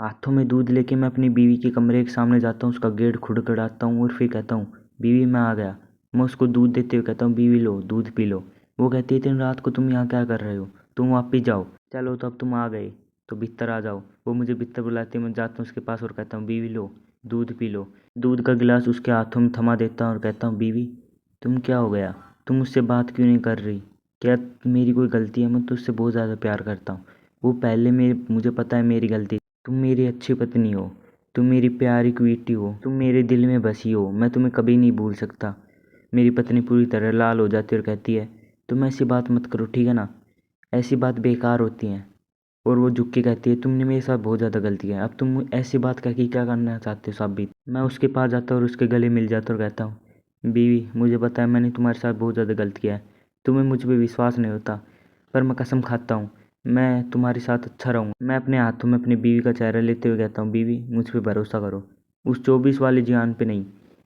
हाथों में दूध लेके मैं अपनी बीवी के कमरे के सामने जाता हूँ, उसका गेट खड़खड़ाता हूँ और फिर कहता हूँ, बीवी मैं आ गया। मैं उसको दूध देते हुए कहता हूँ, बीवी लो दूध पी लो। वो कहती है, इतनी रात को तुम यहाँ क्या कर रहे हो, तुम वापिस जाओ। चलो तो अब तुम आ गए तो बिस्तर आ जाओ। वो मुझे बिस्तर बुलाती है, मैं जाता हूँ उसके पास और कहता हूँ, बीवी लो दूध पी लो। दूध का गिलास उसके हाथों में थमा देता हूँ और कहता हूँ, बीवी तुम क्या हो गया, तुम मुझसे बात क्यों नहीं कर रही, क्या मेरी कोई गलती है, मैं तुझसे बहुत ज़्यादा प्यार करता हूँ। वो पहले मुझे पता है मेरी गलती। तुम मेरी अच्छी पत्नी हो, तुम मेरी प्यारी बेटी हो, तुम मेरे दिल में बसी हो, मैं तुम्हें कभी नहीं भूल सकता। मेरी पत्नी पूरी तरह लाल हो जाती है और कहती है, तुम ऐसी बात मत करो ठीक है ना, ऐसी बात बेकार होती हैं। और वो झुक के कहती है, तुमने मेरे साथ बहुत ज़्यादा गलती है, अब तुम ऐसी बात कह के क्या करना चाहते हो साबित। मैं उसके पास जाता हूँ और उसके गले मिल जाता हूँ और कहता हूँ, बीवी मुझे पता है मैंने तुम्हारे साथ बहुत ज़्यादा गलत किया है, तुम्हें मुझ पर विश्वास नहीं होता, पर मैं कसम खाता हूँ मैं तुम्हारे साथ अच्छा रहूँगा। मैं अपने हाथों में अपनी बीवी का चेहरा लेते हुए कहता हूँ, बीवी मुझ पर भरोसा करो, उस 24 वाले जिहान पे नहीं,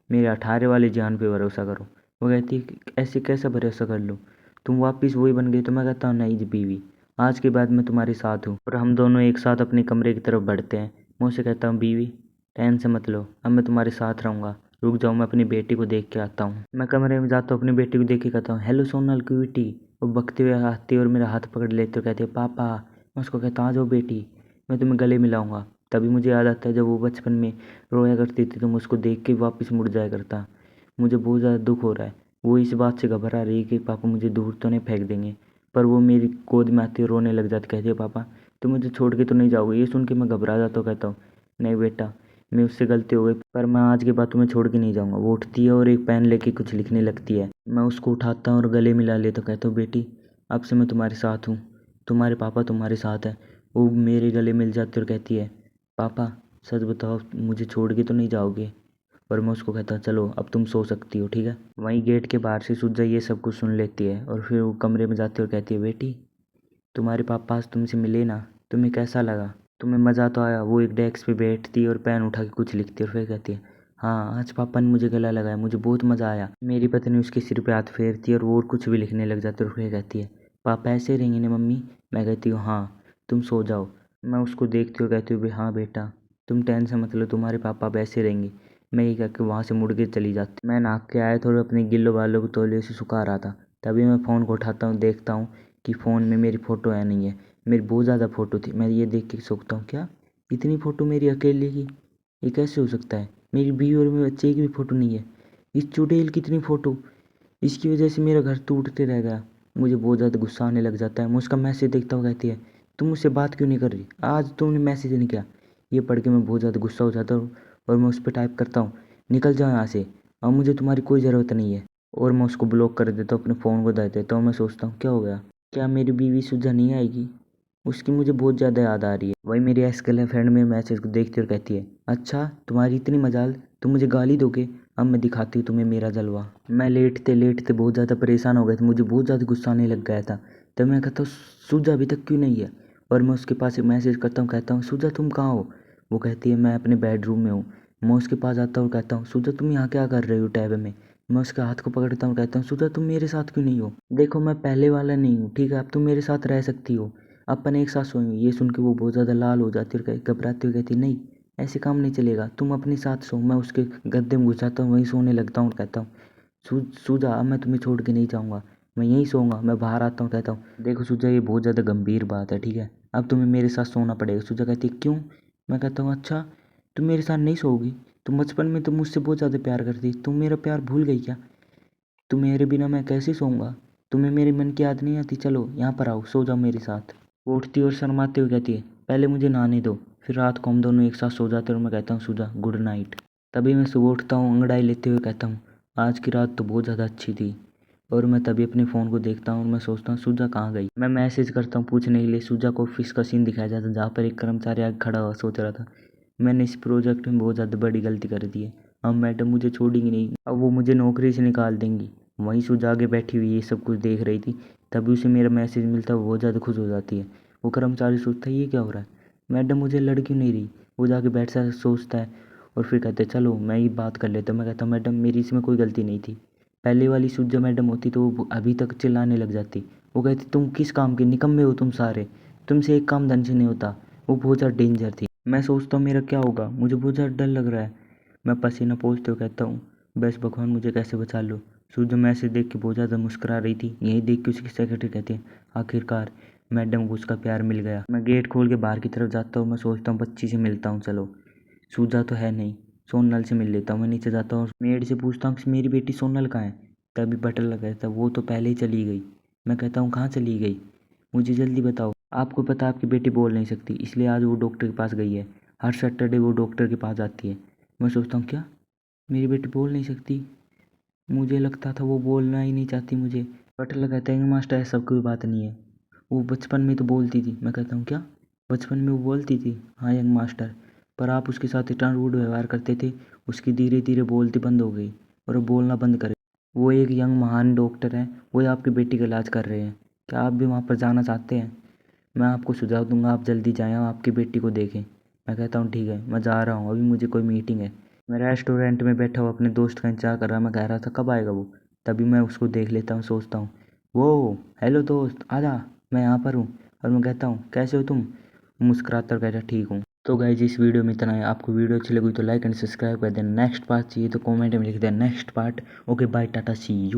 मेरे 18 वाले जिहान पे भरोसा करो। वो कहती है, ऐसे कैसा भरोसा कर लूँ, तुम वापस वही बन गई। तो मैं कहता हूँ, नहीं जी बीवी, आज के बाद मैं तुम्हारे साथ हूँ। और हम दोनों एक साथ अपने कमरे की तरफ बढ़ते हैं। मैं उसे कहता हूँ, बीवी टेंशन मत लो, अब मैं तुम्हारे साथ रहूँगा, रुक जाओ मैं अपनी बेटी को देख के आता हूँ। मैं कमरे में जाता हूँ, अपनी बेटी को देख के कहता हूँ, हेलो सोनल की बेटी। वो बकते हुए आती है और मेरा हाथ पकड़ लेते हुए कहती है, पापा। मैं उसको कहता हूँ, आ जाओ बेटी, मैं तुम्हें गले मिलाऊंगा। तभी मुझे याद आता है जब वो बचपन में रोया करती थी तो मैं उसको देख के वापस मुड़ जाया करता। मुझे बहुत ज़्यादा दुख हो रहा है। वो इस बात से घबरा रही है कि पापा मुझे दूर तो नहीं फेंक देंगे, पर वो मेरी गोद में आती है, रोने लग जाती, कहती है, पापा तुम मुझे छोड़ के तो नहीं जाओगे। ये सुन के मैं घबरा जाता हूँ, कहता हूँ, नहीं बेटा, मैं उससे गलती हो गई, पर मैं आज के बाद तुम्हें छोड़ के नहीं जाऊँगा। वो उठती है और एक पेन लेके कुछ लिखने लगती है। मैं उसको उठाता हूँ और गले मिला लेता हूँ, कहता हूँ, बेटी अब से मैं तुम्हारे साथ हूँ, तुम्हारे पापा तुम्हारे साथ हैं। वो मेरे गले मिल जाती है और कहती है, पापा सच बताओ मुझे छोड़ के तो नहीं जाओगे। और मैं उसको कहता हूँ, चलो अब तुम सो सकती हो ठीक है। वहीं गेट के बाहर से सुजा ये सब कुछ सुन लेती है और फिर वो कमरे में जाती है और कहती है, बेटी तुम्हारे पापा आज तुमसे मिले ना, तुम्हें कैसा लगा, तुम्हें मज़ा तो आया। वो एक डेस्क पे बैठती है और पेन उठा के कुछ लिखती है और फिर कहती है, हाँ आज पापा ने मुझे गला लगाया, मुझे बहुत मज़ा आया। मेरी पत्नी उसके सिर पे हाथ फेरती है और वो कुछ भी लिखने लग जाती है और फिर कहती है, पापा ऐसे ही रहेंगे ना मम्मी। मैं कहती हूँ, हाँ तुम सो जाओ। मैं उसको देखती हूँ, कहती हूँ, हाँ बेटा तुम टेंशन मत लो, तुम्हारे पापा अब ऐसे रहेंगे। मैं ये कह के वहाँ से मुड़ के चली जाती। मैं नहा के आया था और अपने गिल्लो बालों को तौलिए से सुखा रहा था, तभी मैं फ़ोन को उठाता हूँ, देखता हूँ कि फ़ोन में मेरी फ़ोटो है नहीं है। मेरी बहुत ज़्यादा फ़ोटो थी। मैं ये देख के सोचता हूँ, क्या इतनी फ़ोटो मेरी अकेले की, ये कैसे हो सकता है, मेरी बीवी और मेरे बच्चे की भी फ़ोटो नहीं है, इस चुड़ैल की इतनी फ़ोटो, इसकी वजह से मेरा घर टूटते रह गया। मुझे बहुत ज़्यादा गुस्सा आने लग जाता है। मैं उसका मैसेज देखता हूँ, कहती है, तुम मुझसे बात क्यों नहीं कर रही, आज तुमने मैसेज नहीं किया। ये पढ़ के मैं बहुत ज़्यादा गुस्सा हो जाता हूँ और मैं उस पर टाइप करता हूँ, निकल जाओ यहाँ से, अब मुझे तुम्हारी कोई ज़रूरत नहीं है। और मैं उसको ब्लॉक कर देता हूँ, अपने फ़ोन को दे देता हूँ। मैं सोचता हूँ, क्या हो गया, क्या मेरी बीवी सुलझा नहीं आएगी, उसकी मुझे बहुत ज़्यादा याद आ रही है। वही मेरी एक्स गर्लफ्रेंड मेरे मैसेज को देखती और कहती है, अच्छा तुम्हारी इतनी मजाल, तुम मुझे गाली दोगे, अब मैं दिखाती हूँ तुम्हें मेरा जलवा। मैं लेटते लेटते बहुत ज़्यादा परेशान हो गया था, मुझे बहुत ज़्यादा गुस्सा आने लग गया था। तब मैं कहता हूँ, सुजा अभी तक क्यों नहीं है। और मैं उसके पास एक मैसेज करता हूँ, कहता हूँ, सुजा तुम कहाँ हो। वो कहती है, मैं अपने बेडरूम में हूँ। मैं उसके पास आता हूँ, कहता हूँ, सुजा तुम यहाँ क्या कर रही हो टैब में। मैं उसके हाथ को पकड़ता हूँ, कहता हूँ, सुजा तुम मेरे साथ क्यों नहीं हो, देखो मैं पहले वाला नहीं हूँ ठीक है, अब तुम मेरे साथ रह सकती हो, अपन एक साथ सोएंगे। ये सुन के वो बहुत ज़्यादा लाल हो जाती है और घबराती हुई कहती, नहीं ऐसे काम नहीं चलेगा, तुम अपने साथ सो। मैं उसके गद्दे में घुस जाता हूँ, वहीं सोने लगता हूँ और कहता हूँ, सुजा अब मैं तुम्हें छोड़ के नहीं जाऊँगा, मैं यहीं सोऊंगा। मैं बाहर आता हूँ, कहता हूँ, देखो सुजा ये बहुत ज़्यादा गंभीर बात है ठीक है, अब तुम्हें मेरे साथ सोना पड़ेगा। सुजा कहती है, क्यों। मैं कहता हूँ, अच्छा तुम मेरे साथ नहीं सोओगी, तुम बचपन में तुम मुझसे बहुत ज़्यादा प्यार करती, तुम मेरा प्यार भूल गई क्या, तुम मेरे बिना मैं कैसे सोऊंगा, तुम्हें मेरे मन की याद नहीं आती, चलो यहाँ पर आओ सो जाओ मेरे साथ। वो उठती और शर्माते हुए कहती है, पहले मुझे नहाने दो। फिर रात को हम दोनों एक साथ सो जाते और मैं कहता हूँ, सुजा गुड नाइट। तभी मैं सुबह उठता हूँ, अंगड़ाई लेते हुए कहता हूँ, आज की रात तो बहुत ज़्यादा अच्छी थी। और मैं तभी अपने फ़ोन को देखता हूँ और मैं सोचता हूँ, सुजा कहाँ गई। मैं मैसेज करता हूँ पूछने के लिए। सुजा को ऑफिस का सीन दिखाया जाता है जहाँ पर एक कर्मचारी आगे खड़ा हुआ सोच रहा था, मैंने इस प्रोजेक्ट में बहुत ज़्यादा बड़ी गलती कर दी है, अब मैडम मुझे छोड़ेंगी नहीं, अब वो मुझे नौकरी से निकाल देंगी। वहीं सुजा आगे बैठी हुई ये सब कुछ देख रही थी। तभी उसे मेरा मैसेज मिलता है, वो बहुत ज़्यादा खुश हो जाती है। वो कर्मचारी सोचता है, ये क्या हो रहा है, मैडम मुझे लड़ क्यों नहीं रही। वो जाके बैठ सा सोचता है और फिर कहते हैं, चलो मैं ही बात कर लेता हूँ। मैं कहता हूँ, मैडम मेरी इसमें कोई गलती नहीं थी, पहले वाली सुजा मैडम होती तो वो अभी तक चिल्लाने लग जाती। वो कहती, तुम किस काम के निकम्मे हो तुम सारे, तुमसे एक काम ढंग से नहीं होता। वो बहुत ज़्यादा डेंजर थी। मैं सोचता हूँ मेरा क्या होगा, मुझे बहुत ज़्यादा डर लग रहा है। मैं पसीना पोंछते हुए कहता हूँ, बस भगवान मुझे कैसे बचा लो। सूरज मैसेज देख के बहुत ज़्यादा मुस्कुरा रही थी। यही देख के उसकी सेक्रेटरी कहती है, आखिरकार मैडम को उसका प्यार मिल गया। मैं गेट खोल के बाहर की तरफ जाता हूँ। मैं सोचता हूँ बच्ची से मिलता हूँ, चलो सूजा तो है नहीं, सोनल से मिल लेता हूँ। मैं नीचे जाता हूँ, मेड से पूछता हूँ कि मेरी बेटी सोनल कहाँ है। तभी बटन लगा था, वो तो पहले ही चली गई। मैं कहता हूँ कहाँ चली गई, मुझे जल्दी बताओ। आपको पता है आपकी बेटी बोल नहीं सकती, इसलिए आज वो डॉक्टर के पास गई है। हर सैटरडे वो डॉक्टर के पास जाती है। मैं सोचता हूँ क्या, मेरी बेटी बोल नहीं सकती, मुझे लगता था वो बोलना ही नहीं चाहती मुझे। बटन लगाता है मास्टर ऐसा कोई बात नहीं है, वो बचपन में तो बोलती थी। मैं कहता हूँ क्या, बचपन में वो बोलती थी? हाँ यंग मास्टर, पर आप उसके साथ इतना रूड व्यवहार करते थे, उसकी धीरे धीरे बोलती बंद हो गई और वो बोलना बंद करे। वो एक यंग महान डॉक्टर है, वो आपकी बेटी का इलाज कर रहे हैं। क्या आप भी वहाँ पर जाना चाहते हैं? मैं आपको सुझाव दूंगा आप जल्दी जाएँ और आपकी बेटी को देखें। मैं कहता हूँ ठीक है, मैं जा रहा हूँ, अभी मुझे कोई मीटिंग है। मैं रेस्टोरेंट में बैठा हुआ अपने दोस्त का इंतजार कर रहा। मैं कह रहा था कब आएगा वो। तभी मैं उसको देख लेता हूँ, सोचता हूँ वो, हेलो दोस्त आजा, मैं यहाँ पर हूँ। और मैं कहता हूँ कैसे हो तुम? वो मुस्कुराता कहता ठीक हूँ। तो गाइस इस वीडियो में इतना है। आपको वीडियो अच्छी लगी तो लाइक एंड सब्सक्राइब कर देना। नेक्स्ट पार्ट चाहिए तो कमेंट में लिख देना next part. Okay bye, tata, see you.